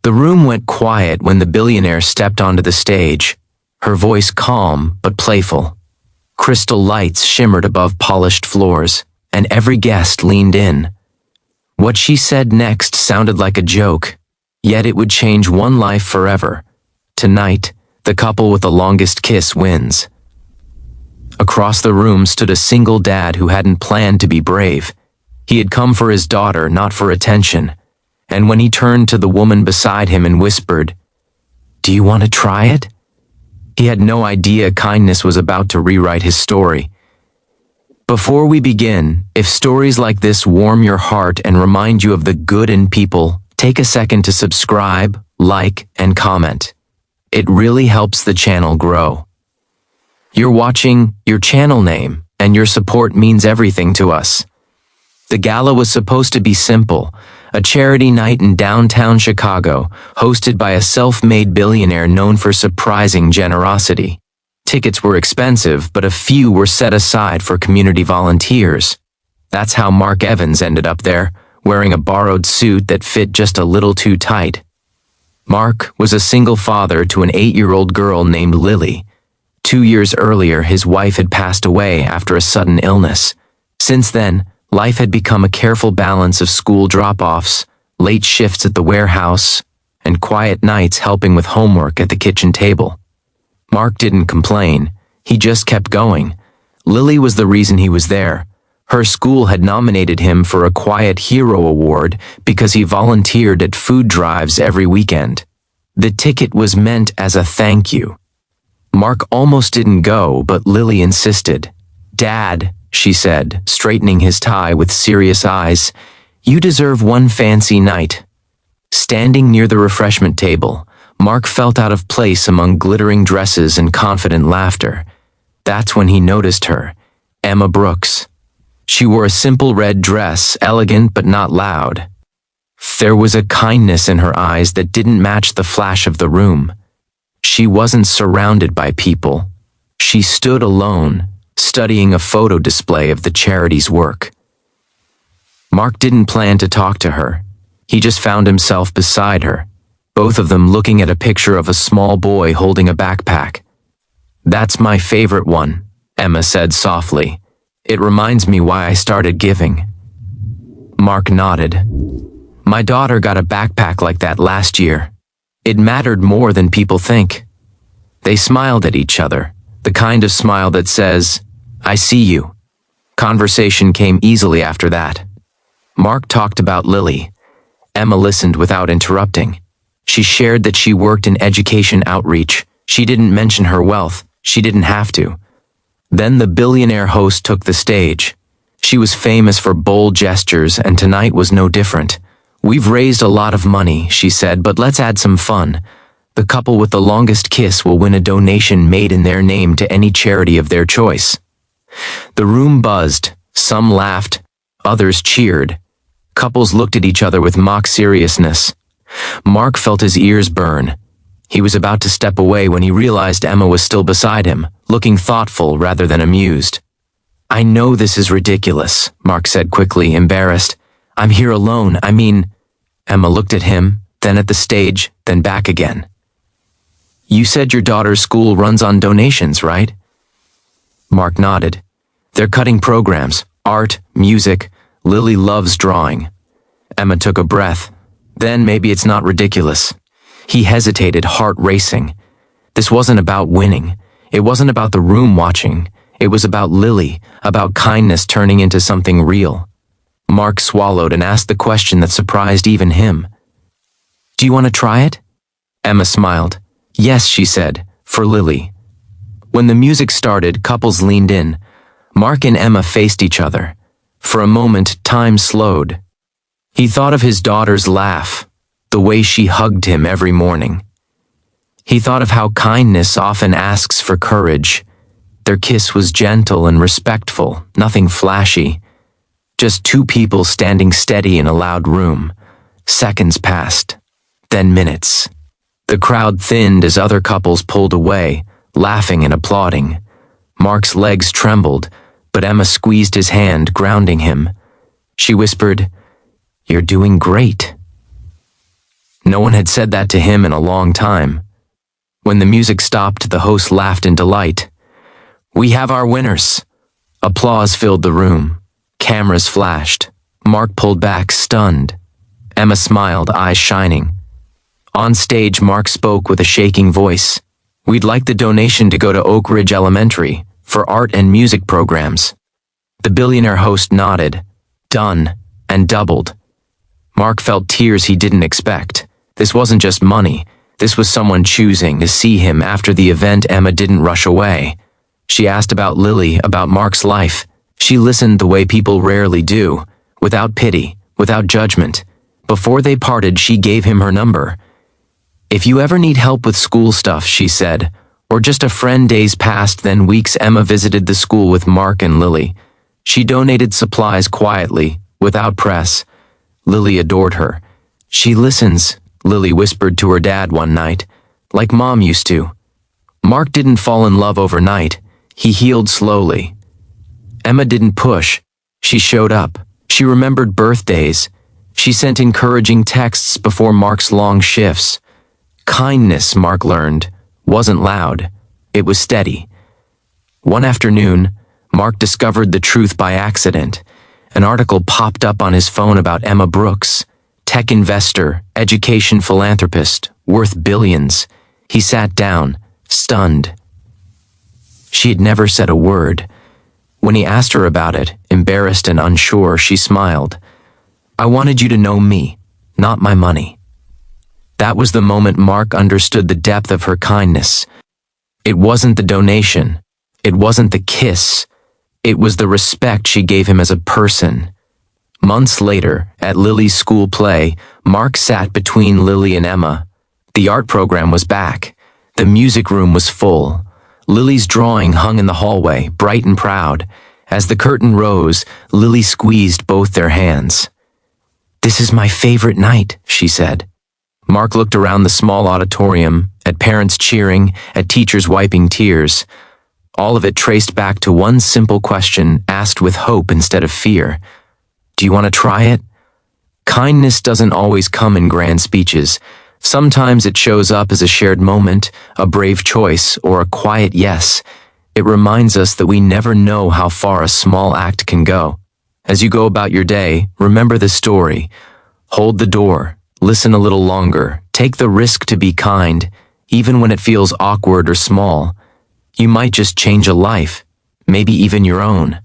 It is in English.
The room went quiet when the billionaire stepped onto the stage, her voice calm but playful. Crystal lights shimmered above polished floors, and every guest leaned in. What she said next sounded like a joke, yet it would change one life forever. Tonight, the couple with the longest kiss wins. Across the room stood a single dad who hadn't planned to be brave. He had come for his daughter, not for attention. And when he turned to the woman beside him and whispered, "Do you want to try it?" He had no idea kindness was about to rewrite his story. Before we begin, if stories like this warm your heart and remind you of the good in people, take a second to subscribe, like, and comment. It really helps the channel grow. You're watching your channel name, and your support means everything to us. The gala was supposed to be simple, a charity night in downtown Chicago, hosted by a self-made billionaire known for surprising generosity. Tickets were expensive, but a few were set aside for community volunteers. That's how Mark Evans ended up there, wearing a borrowed suit that fit just a little too tight. Mark was a single father to an 8-year-old girl named Lily. 2 years earlier, his wife had passed away after a sudden illness. Since then, life had become a careful balance of school drop-offs, late shifts at the warehouse, and quiet nights helping with homework at the kitchen table. Mark didn't complain. He just kept going. Lily was the reason he was there. Her school had nominated him for a Quiet Hero Award because he volunteered at food drives every weekend. The ticket was meant as a thank you. Mark almost didn't go, but Lily insisted. "Dad," she said, straightening his tie with serious eyes, "you deserve one fancy night." Standing near the refreshment table, Mark felt out of place among glittering dresses and confident laughter. That's when he noticed her, Emma Brooks. She wore a simple red dress, elegant but not loud. There was a kindness in her eyes that didn't match the flash of the room. She wasn't surrounded by people. She stood alone, studying a photo display of the charity's work. Mark didn't plan to talk to her. He just found himself beside her, both of them looking at a picture of a small boy holding a backpack. "That's my favorite one," Emma said softly. "It reminds me why I started giving." Mark nodded. "My daughter got a backpack like that last year. It mattered more than people think." They smiled at each other, the kind of smile that says, "I see you." Conversation came easily after that. Mark talked about Lily. Emma listened without interrupting. She shared that she worked in education outreach. She didn't mention her wealth. She didn't have to. Then the billionaire host took the stage. She was famous for bold gestures, and tonight was no different. "We've raised a lot of money," she said, "but let's add some fun. The couple with the longest kiss will win a donation made in their name to any charity of their choice." The room buzzed. Some laughed. Others cheered. Couples looked at each other with mock seriousness. Mark felt his ears burn. He was about to step away when he realized Emma was still beside him, looking thoughtful rather than amused. "I know this is ridiculous," Mark said quickly, embarrassed. "I'm here alone, I mean..." Emma looked at him, then at the stage, then back again. "You said your daughter's school runs on donations, right?" Mark nodded. "They're cutting programs, art, music. Lily loves drawing." Emma took a breath. "Then maybe it's not ridiculous." He hesitated, heart racing. This wasn't about winning. It wasn't about the room watching. It was about Lily, about kindness turning into something real. Mark swallowed and asked the question that surprised even him. "Do you want to try it?" Emma smiled. "Yes," she said, "for Lily." When the music started, couples leaned in. Mark and Emma faced each other. For a moment, time slowed. He thought of his daughter's laugh, the way she hugged him every morning. He thought of how kindness often asks for courage. Their kiss was gentle and respectful, nothing flashy. Just two people standing steady in a loud room. Seconds passed, then minutes. The crowd thinned as other couples pulled away, laughing and applauding. Mark's legs trembled, but Emma squeezed his hand, grounding him. She whispered, "You're doing great." No one had said that to him in a long time. When the music stopped, the host laughed in delight. "We have our winners." Applause filled the room. Cameras flashed. Mark pulled back, stunned. Emma smiled, eyes shining. On stage, Mark spoke with a shaking voice. "We'd like the donation to go to Oak Ridge Elementary for art and music programs." The billionaire host nodded. "Done," and doubled. Mark felt tears he didn't expect. This wasn't just money. This was someone choosing to see him. After the event, Emma didn't rush away. She asked about Lily, about Mark's life. She listened the way people rarely do, without pity, without judgment. Before they parted, she gave him her number. "If you ever need help with school stuff," she said, or just a friend. Days passed, then weeks. Emma visited the school with Mark and Lily. She donated supplies quietly, without press. Lily adored her. "She listens," Lily whispered to her dad one night, "like Mom used to." Mark didn't fall in love overnight. He healed slowly. Emma didn't push. She showed up. She remembered birthdays. She sent encouraging texts before Mark's long shifts. Kindness, Mark learned, wasn't loud. It was steady. One afternoon, Mark discovered the truth by accident. An article popped up on his phone about Emma Brooks, tech investor, education philanthropist, worth billions. He sat down, stunned. She had never said a word. When he asked her about it, embarrassed and unsure, she smiled. "I wanted you to know me, not my money." That was the moment Mark understood the depth of her kindness. It wasn't the donation. It wasn't the kiss. It was the respect she gave him as a person. Months later, at Lily's school play, Mark sat between Lily and Emma. The art program was back. The music room was full. Lily's drawing hung in the hallway, bright and proud. As the curtain rose, Lily squeezed both their hands. "This is my favorite night," she said. Mark looked around the small auditorium, at parents cheering, at teachers wiping tears. All of it traced back to one simple question, asked with hope instead of fear. "Do you want to try it?" Kindness doesn't always come in grand speeches. Sometimes it shows up as a shared moment, a brave choice, or a quiet yes. It reminds us that we never know how far a small act can go. As you go about your day, remember the story. Hold the door, listen a little longer, take the risk to be kind, even when it feels awkward or small. You might just change a life, maybe even your own.